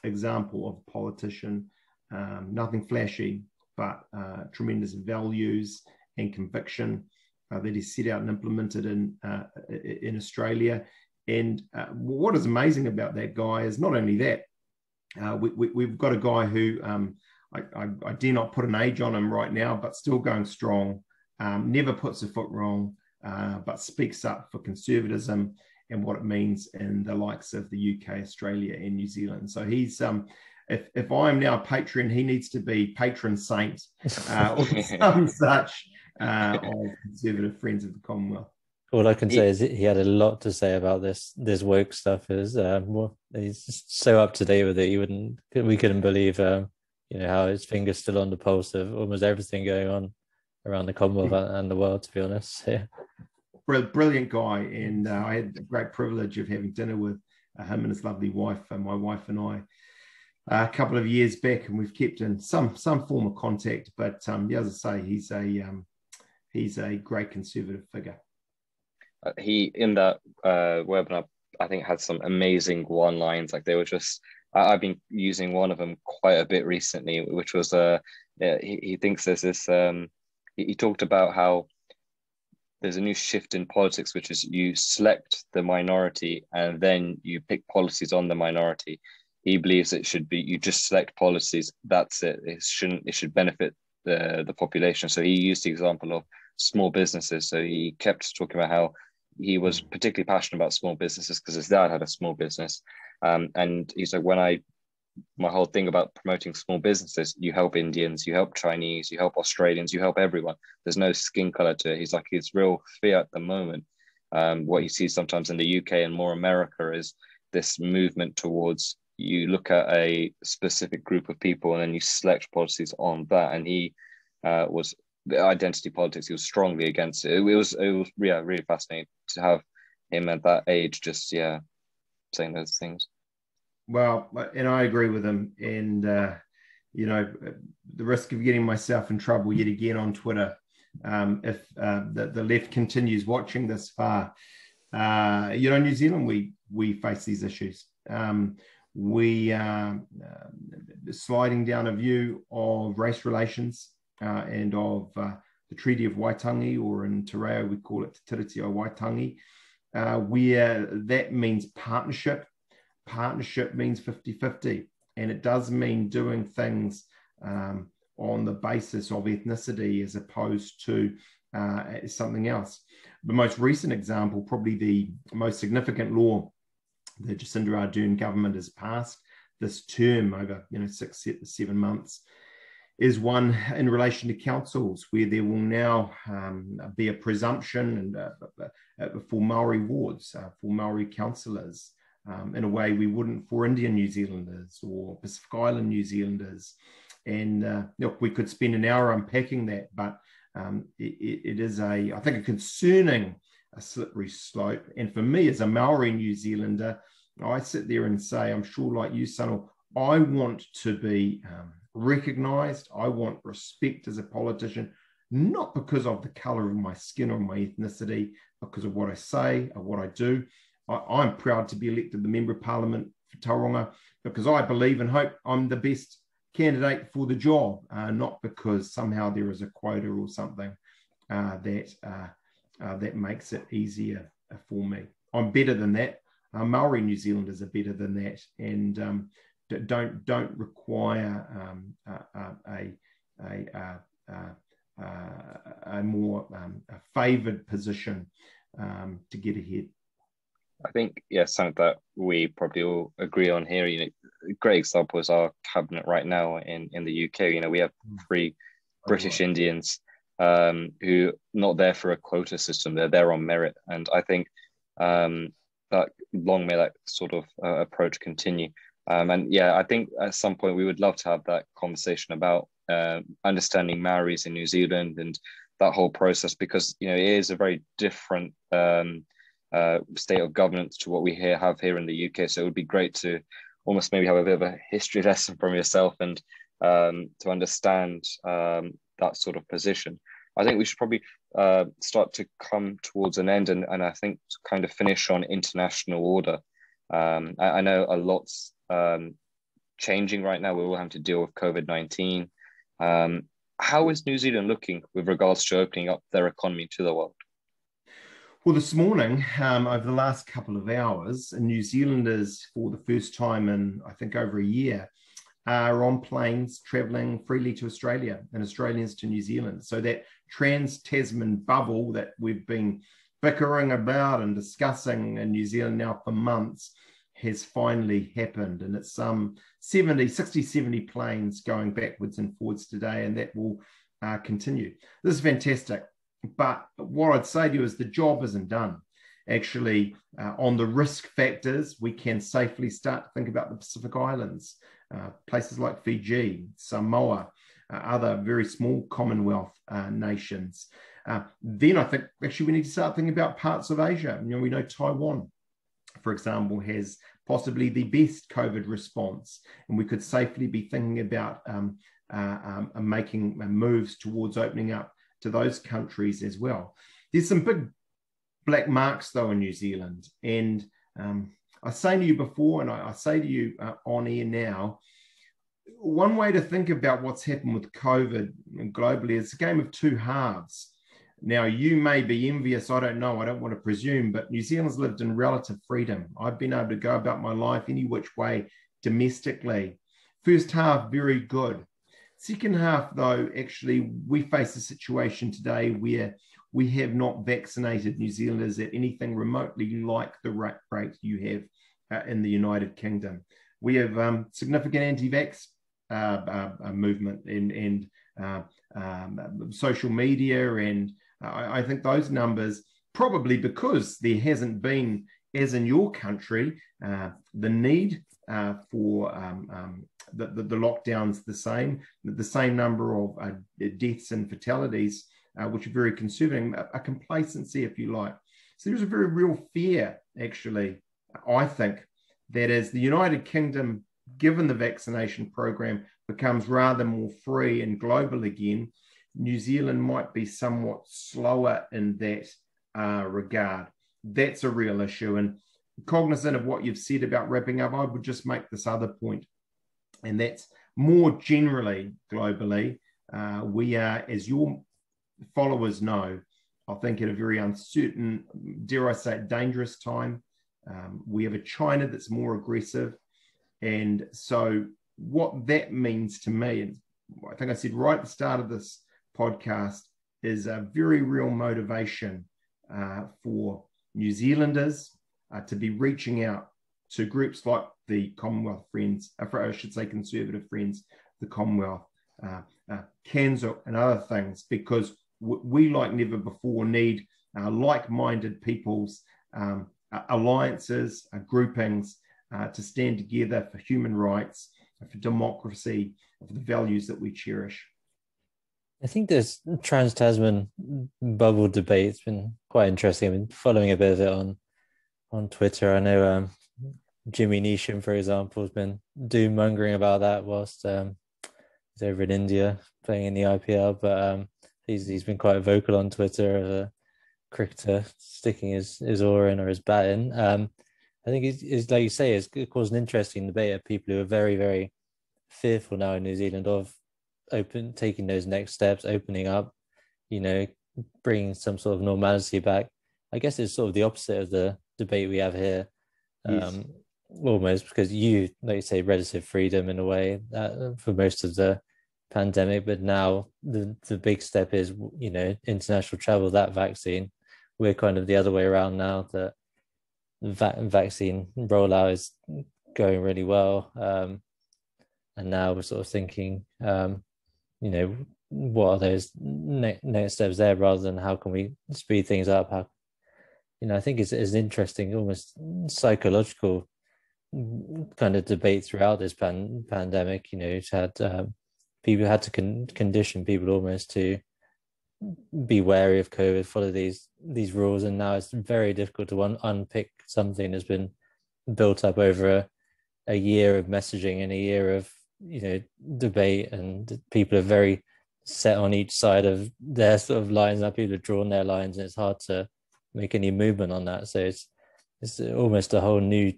example of a politician, nothing flashy, but tremendous values and conviction that he set out and implemented in Australia. And what is amazing about that guy is not only that, we've got a guy who I dare not put an age on him right now, but still going strong, never puts a foot wrong, but speaks up for conservatism and what it means in the likes of the UK, Australia, and New Zealand. So he's, if I am now a patron, he needs to be patron saint or some such of conservative friends of the Commonwealth. All I can say is he had a lot to say about this woke stuff. He's just so up to date with it. We couldn't believe how his finger's still on the pulse of almost everything going on around the Commonwealth and the world, to be honest. Yeah. Brilliant guy. And I had the great privilege of having dinner with him and his lovely wife, my wife and I, a couple of years back, and we've kept in some form of contact. But as I say, he's a great conservative figure. He, in that webinar, I think had some amazing one-lines. Like they were just, I've been using one of them quite a bit recently, which was he thinks there's this. He talked about how there's a new shift in politics, which is you select the minority and then you pick policies on the minority. He believes it should be you just select policies. That's it. It should benefit the population. So he used the example of small businesses. So he kept talking about how he was particularly passionate about small businesses because his dad had a small business. And he said, my whole thing about promoting small businesses, you help Indians, you help Chinese, you help Australians, you help everyone. There's no skin color to it. He's like, it's real fear at the moment. What you see sometimes in the UK and more America is this movement towards, you look at a specific group of people and then you select policies on that. And he was the identity politics. He was strongly against it. It was really fascinating to have him at that age, just saying those things. Well, and I agree with him. And the risk of getting myself in trouble yet again on Twitter, if the left continues watching this far. New Zealand, we face these issues. We are sliding down a view of race relations and of the Treaty of Waitangi, or in Te Reo we call it Te Tiriti o Waitangi, where that means partnership. Partnership means 50-50, and it does mean doing things on the basis of ethnicity as opposed to something else. The most recent example, probably the most significant law the Jacinda Ardern government has passed this term over 6-7 months, is one in relation to councils, where there will now be a presumption and for Maori wards, for Maori councillors, in a way we wouldn't for Indian New Zealanders or Pacific Island New Zealanders. And look, we could spend an hour unpacking that, but it is I think a concerning slippery slope. And for me, as a Maori New Zealander, I sit there and say, I'm sure like you, Sunil, I want to be recognised. I want respect as a politician, not because of the colour of my skin or my ethnicity, because of what I say or what I do. I'm proud to be elected the Member of Parliament for Tauranga because I believe and hope I'm the best candidate for the job, not because somehow there is a quota or something that makes it easier for me. I'm better than that. Maori New Zealanders are better than that, and don't require a more favoured position to get ahead. I think, something that we probably all agree on here, a great example is our cabinet right now in the UK. We have 3 British Indians who are not there for a quota system. They're there on merit. And I think that long may that sort of approach continue. I think at some point we would love to have that conversation about understanding Maoris in New Zealand and that whole process, because, it is a very different state of governance to what we have here in the UK. So it would be great to almost maybe have a bit of a history lesson from yourself and to understand that sort of position. I think we should probably start to come towards an end and I think kind of finish on international order. I know a lot's changing right now. We're all having to deal with COVID-19. How is New Zealand looking with regards to opening up their economy to the world? Well, this morning, over the last couple of hours, New Zealanders, for the first time in, I think, over a year, are on planes travelling freely to Australia and Australians to New Zealand. So that trans-Tasman bubble that we've been bickering about and discussing in New Zealand now for months has finally happened. And it's some 60, 70 planes going backwards and forwards today, and that will continue. This is fantastic. But what I'd say to you is the job isn't done. Actually, on the risk factors, we can safely start to think about the Pacific Islands, places like Fiji, Samoa, other very small Commonwealth nations. Then I think actually we need to start thinking about parts of Asia. We know Taiwan, for example, has possibly the best COVID response, and we could safely be thinking about making moves towards opening up to those countries as well. There's some big black marks, though, in New Zealand. And I say to you before, and I say to you on air now, one way to think about what's happened with COVID globally is a game of 2 halves. Now, you may be envious, I don't know, I don't want to presume, but New Zealand's lived in relative freedom. I've been able to go about my life any which way domestically. First half, very good. Second half, though, actually, we face a situation today where we have not vaccinated New Zealanders at anything remotely like the rate you in the United Kingdom. We have significant anti-vax movement and social media, and I think those numbers, probably because there hasn't been, as in your country, the need for the lockdowns the same number of deaths and fatalities, which are very concerning, a complacency, if you like. So there's a very real fear, actually, I think, that as the United Kingdom, given the vaccination program, becomes rather more free and global again, New Zealand might be somewhat slower in that regard. That's a real issue. And cognizant of what you've said about wrapping up, I would just make this other point, and that's more generally globally, we are, as your followers know, I think, at a very uncertain, dare I say, dangerous time. We have a China that's more aggressive. And so what that means to me, and I think I said right at the start of this podcast, is a very real motivation for New Zealanders to be reaching out to groups like the Commonwealth Friends, I should say Conservative Friends, the Commonwealth, CANZUK and other things, because we, like never before, need like-minded people's alliances, groupings to stand together for human rights, for democracy, for the values that we cherish. I think this trans-Tasman bubble debate's been quite interesting. I've been following a bit of it on Twitter. I know Jimmy Neesham, for example, has been doom-mongering about that whilst he's over in India playing in the IPL, but he's been quite vocal on Twitter as a cricketer sticking his oar in or his bat in. I think it's like you say, it's caused an interesting debate of people who are very, very fearful now in New Zealand of taking those next steps, opening up, bringing some sort of normality back. I guess it's sort of the opposite of the debate we have here, yes. Almost, because like you say, relative freedom in a way for most of the pandemic, but now the big step is, international travel, that vaccine. We're kind of the other way around now, that vaccine rollout is going really well, and now we're sort of thinking, what are those next steps there, rather than how can we speed things up? I think it's an interesting, almost psychological kind of debate throughout this pandemic. It's had people had to condition people almost to be wary of COVID, follow these rules, and now it's very difficult to unpick something that's been built up over a year of messaging and a year of debate, and people are very set on each side of their sort of lines. Now people have drawn their lines, and it's hard to make any movement on that. So it's almost a whole new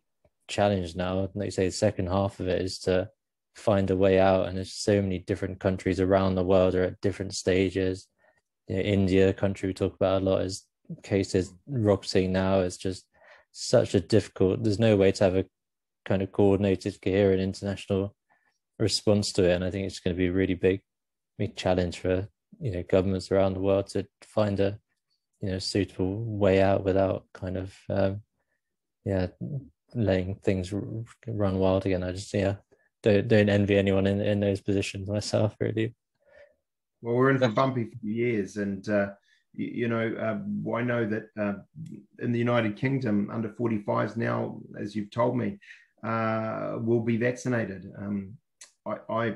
challenge now. Like you say, the second half of it is to find a way out, and there's so many different countries around the world are at different stages. India, a country we talk about a lot, is cases rocketing now. It's just such a difficult, there's no way to have a kind of coordinated, coherent international response to it. And I think it's going to be a really big challenge for governments around the world to find a suitable way out without kind of letting things run wild again. I just don't envy anyone in those positions myself, really. Well, we're in for bumpy years, and I know that in the United Kingdom, under 45s now, as you've told me, will be vaccinated. I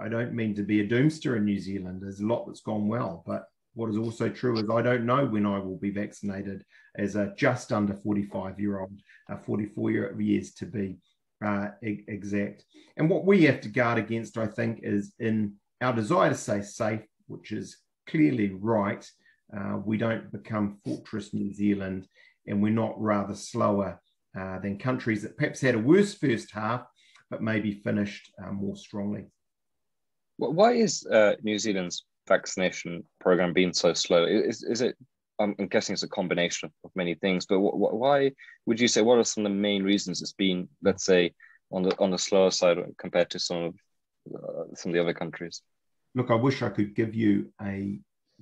don't mean to be a doomster in New Zealand. There's a lot that's gone well, but what is also true is I don't know when I will be vaccinated as a just under 45-year-old, 44 years to be exact. And what we have to guard against, I think, is in our desire to stay safe, which is clearly right. We don't become Fortress New Zealand, and we're not rather slower than countries that perhaps had a worse first half, but maybe finished more strongly. Why is New Zealand's vaccination program being so slow? Is it? I'm guessing it's a combination of many things, but why would you say? What are some of the main reasons it's been, let's say, on the slower side compared to some of the other countries? Look, I wish I could give you a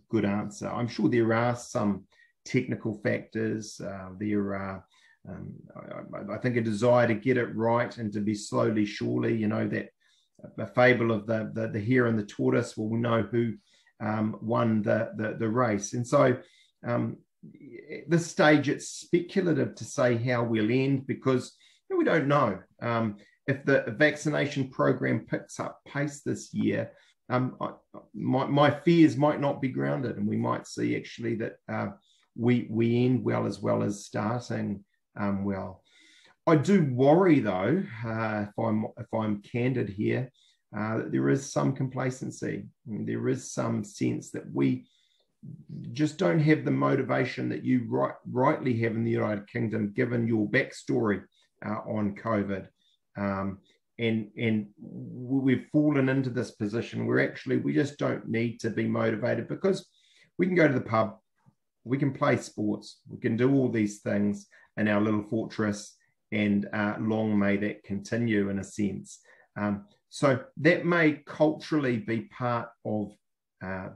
good answer. I'm sure there are some technical factors. There are I think a desire to get it right and to be slowly, surely, you know, that the fable of the hare and the tortoise, well, we know who won the race. And so at this stage, it's speculative to say how we'll end, because we don't know. If the vaccination program picks up pace this year, my fears might not be grounded, and we might see actually that we end well as starting well. I do worry, though, if I'm candid here, that there is some complacency. There is some sense that we just don't have the motivation that you rightly have in the United Kingdom, given your backstory on COVID. And we've fallen into this position where actually we just don't need to be motivated, because we can go to the pub, we can play sports, we can do all these things in our little fortress, and long may that continue in a sense. So that may culturally be part of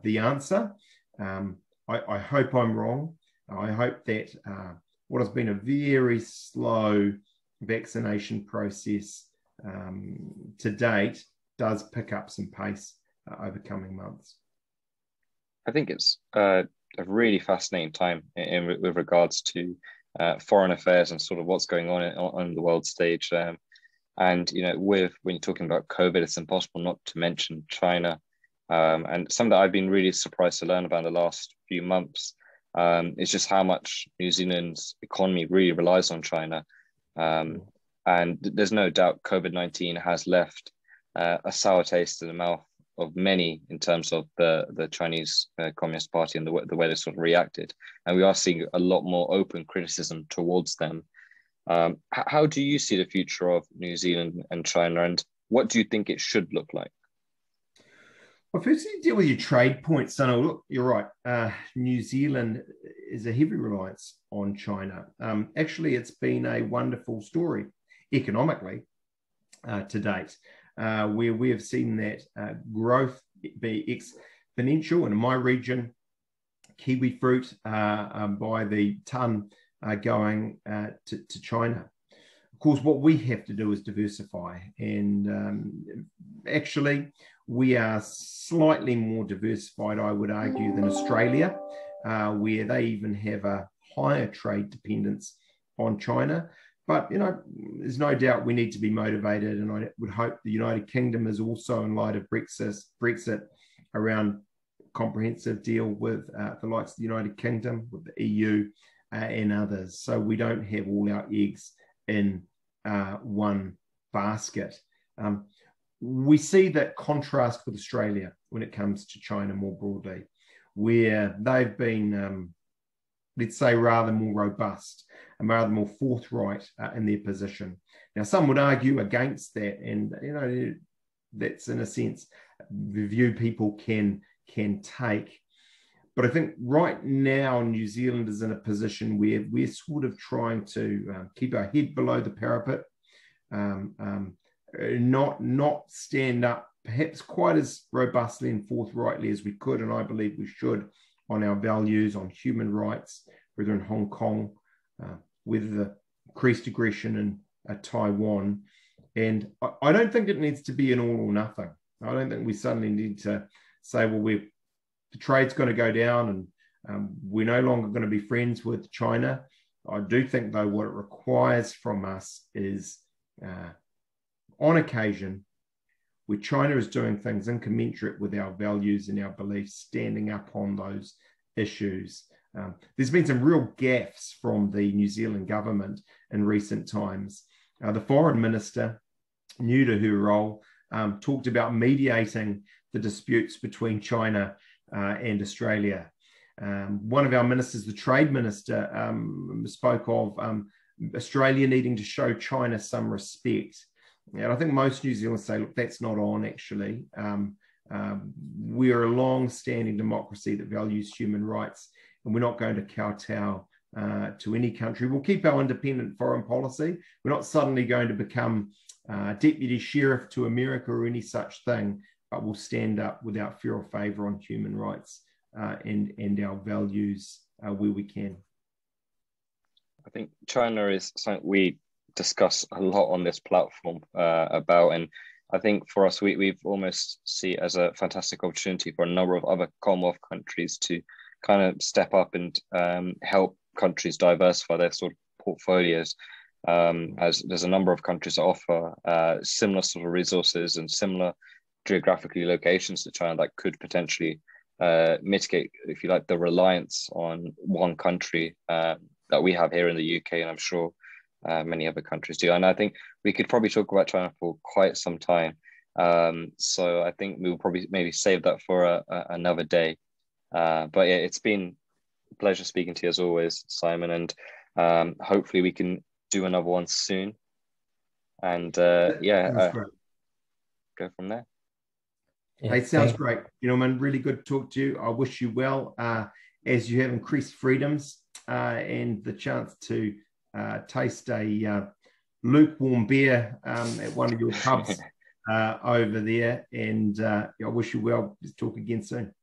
the answer. I hope I'm wrong. I hope that what has been a very slow vaccination process to date does pick up some pace over coming months. I think it's a really fascinating time with regards to foreign affairs and sort of what's going on the world stage. And, you know, when you're talking about COVID, it's impossible not to mention China. And something that I've been really surprised to learn about in the last few months is just how much New Zealand's economy really relies on China. And there's no doubt COVID-19 has left a sour taste in the mouth of many in terms of the Chinese Communist Party and the way they sort of reacted. And we are seeing a lot more open criticism towards them. How do you see the future of New Zealand and China, and what do you think it should look like? Well, first, you deal with your trade points. So, look, you're right. New Zealand is a heavy reliance on China. Actually, it's been a wonderful story economically to date, where we have seen that growth be exponential. And in my region, kiwi fruit by the ton going to China. Of course, what we have to do is diversify. And actually, we are slightly more diversified, I would argue, than Australia, where they even have a higher trade dependence on China. But, you know, there's no doubt we need to be motivated. And I would hope the United Kingdom is also, in light of Brexit around comprehensive deal with the likes of the United Kingdom, with the EU and others. So we don't have all our eggs in one basket. We see that contrast with Australia when it comes to China more broadly, where they've been, let's say, rather more robust and rather more forthright in their position. Now, some would argue against that, and you know that's in a sense the view people can take. But I think right now New Zealand is in a position where we're sort of trying to keep our head below the parapet, not stand up perhaps quite as robustly and forthrightly as we could, and I believe we should, on our values, on human rights, whether in Hong Kong, with the increased aggression in Taiwan. And I don't think it needs to be an all or nothing. I don't think we suddenly need to say, well, the trade's going to go down and we're no longer going to be friends with China. I do think, though, what it requires from us is, on occasion, where China is doing things incommensurate with our values and our beliefs, standing up on those issues. There's been some real gaffes from the New Zealand government in recent times. The foreign minister, new to her role, talked about mediating the disputes between China and Australia. One of our ministers, the trade minister, spoke of Australia needing to show China some respect. And I think most New Zealanders say, look, that's not on, actually. We are a long-standing democracy that values human rights, and we're not going to kowtow to any country. We'll keep our independent foreign policy. We're not suddenly going to become deputy sheriff to America or any such thing, but we'll stand up without fear or favour on human rights and our values where we can. I think China is something we discuss a lot on this platform about, and I think for us, we've almost see it as a fantastic opportunity for a number of other Commonwealth countries to kind of step up and help countries diversify their sort of portfolios. As there's a number of countries that offer similar sort of resources and similar geographically locations to China that could potentially mitigate, if you like, the reliance on one country that we have here in the UK, and I'm sure many other countries do. And I think we could probably talk about China for quite some time. So I think we'll probably maybe save that for another day. But yeah, it's been a pleasure speaking to you as always, Simon, and hopefully we can do another one soon. And go from there. Yeah, hey, sounds great. Gentlemen, really good to talk to you. I wish you well as you have increased freedoms and the chance to taste a lukewarm beer at one of your pubs over there. And I wish you well. Let's talk again soon.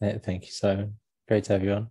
Thank you, Simon. Great to have you on.